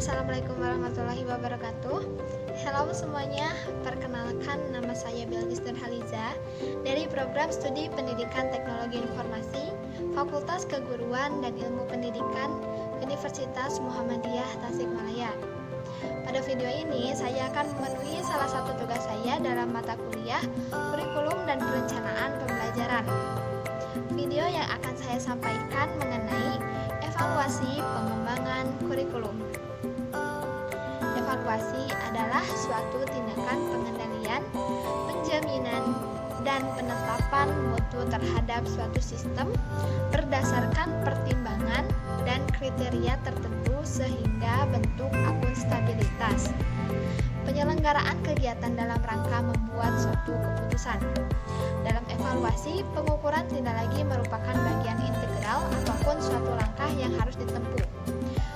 Assalamualaikum warahmatullahi wabarakatuh. Halo semuanya, perkenalkan nama saya Bilqis Nurhaliza dari Program Studi Pendidikan Teknologi Informasi Fakultas Keguruan dan Ilmu Pendidikan Universitas Muhammadiyah Tasikmalaya. Pada video ini saya akan memenuhi salah satu tugas saya dalam mata kuliah Kurikulum dan Perencanaan Pembelajaran. Video yang akan saya sampaikan mengenai evaluasi pengembangan kurikulum. Evaluasi adalah suatu tindakan pengendalian, penjaminan, dan penetapan mutu terhadap suatu sistem berdasarkan pertimbangan dan kriteria tertentu sehingga bentuk akuntabilitas. Penyelenggaraan kegiatan dalam rangka membuat suatu keputusan. Dalam evaluasi, pengukuran tidak lagi merupakan bagian integral ataupun suatu langkah yang harus ditempuh.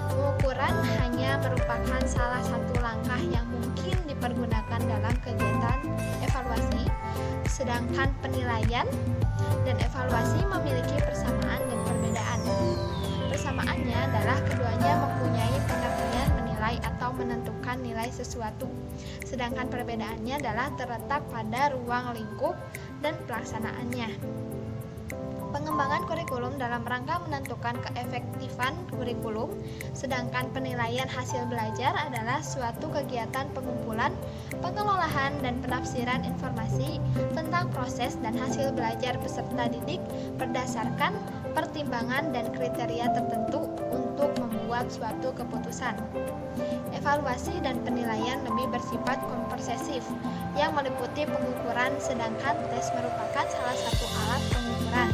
Pengukuran hanya merupakan salah satu langkah yang mungkin dipergunakan dalam kegiatan evaluasi, sedangkan penilaian dan evaluasi memiliki persamaan dan perbedaan. Persamaannya adalah keduanya mempunyai pengertian menilai atau menentukan nilai sesuatu, sedangkan perbedaannya adalah terletak pada ruang lingkup dan pelaksanaannya. Pengembangan kurikulum dalam rangka menentukan keefektifan kurikulum, sedangkan penilaian hasil belajar adalah suatu kegiatan pengumpulan, pengelolaan, dan penafsiran informasi tentang proses dan hasil belajar peserta didik berdasarkan pertimbangan dan kriteria tertentu untuk membuat suatu keputusan. Evaluasi dan penilaian lebih bersifat komprehensif yang meliputi pengukuran, sedangkan tes merupakan salah satu alat pengukuran.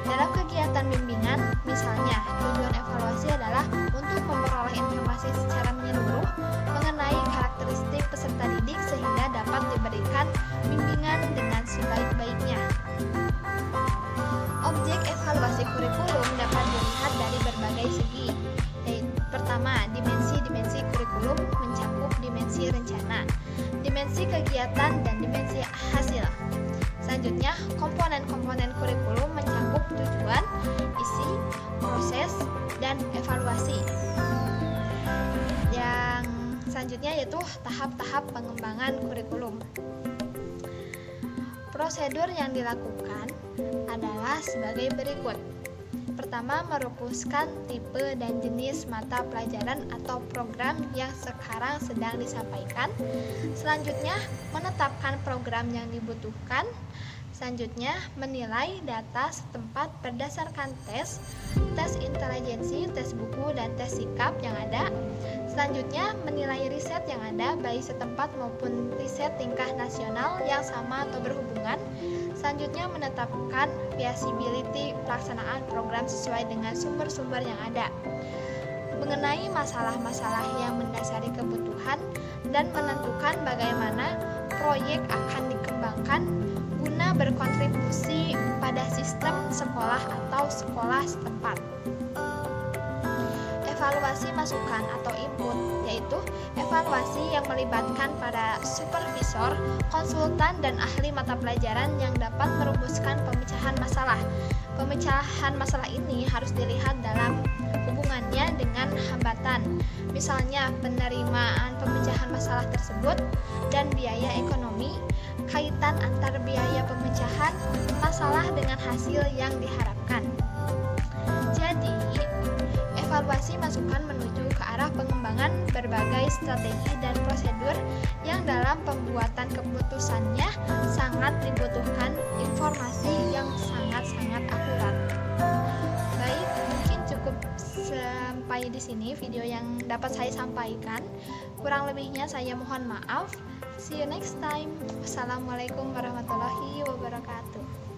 Dalam kegiatan bimbingan, misalnya, tujuan evaluasi adalah untuk memperoleh informasi secara menyeluruh mengenai karakteristik peserta didik sehingga dapat diberikan bimbingan dengan sebaik-baiknya. Objek evaluasi kurikulum dapat dilihat dari berbagai segi, yaitu pertama, dimensi kurikulum mencakup dimensi rencana, dimensi kegiatan, dan dimensi hasil. Selanjutnya, komponen-komponen kurikulum mencakup tujuan, isi, proses, dan evaluasi. Yang selanjutnya yaitu tahap-tahap pengembangan kurikulum. Prosedur yang dilakukan adalah sebagai berikut. Pertama, merumuskan tipe dan jenis mata pelajaran atau program yang sekarang sedang disampaikan. Selanjutnya, menetapkan program yang dibutuhkan. Selanjutnya, menilai data setempat berdasarkan tes intelijensi, tes buku, dan tes sikap yang ada. Selanjutnya, menilai riset yang ada, baik setempat maupun riset tingkah nasional yang sama atau berhubungan. Selanjutnya, menetapkan feasibility pelaksanaan program sesuai dengan sumber-sumber yang ada. Mengenai masalah-masalah yang mendasari kebutuhan dan menentukan bagaimana proyek akan dikembangkan guna berkontribusi pada sistem sekolah atau sekolah setempat. Evaluasi masukan atau input, yaitu evaluasi yang melibatkan para supervisor, konsultan, dan ahli mata pelajaran yang dapat merumuskan pemecahan masalah. Pemecahan masalah ini harus dilihat dalam hubungannya dengan hambatan, misalnya penerimaan pemecahan masalah tersebut dan biaya ekonomi, kaitan antar biaya pemecahan masalah dengan hasil yang diharapkan. Jadi, evaluasi masukan menuju ke arah pengembangan berbagai strategi dan prosedur yang dalam pembuatan keputusannya sangat dibutuhkan informasi yang sangat-sangat akurat. Baik, mungkin cukup sampai di sini video yang dapat saya sampaikan. Kurang lebihnya saya mohon maaf. See you next time. Wassalamualaikum warahmatullahi wabarakatuh.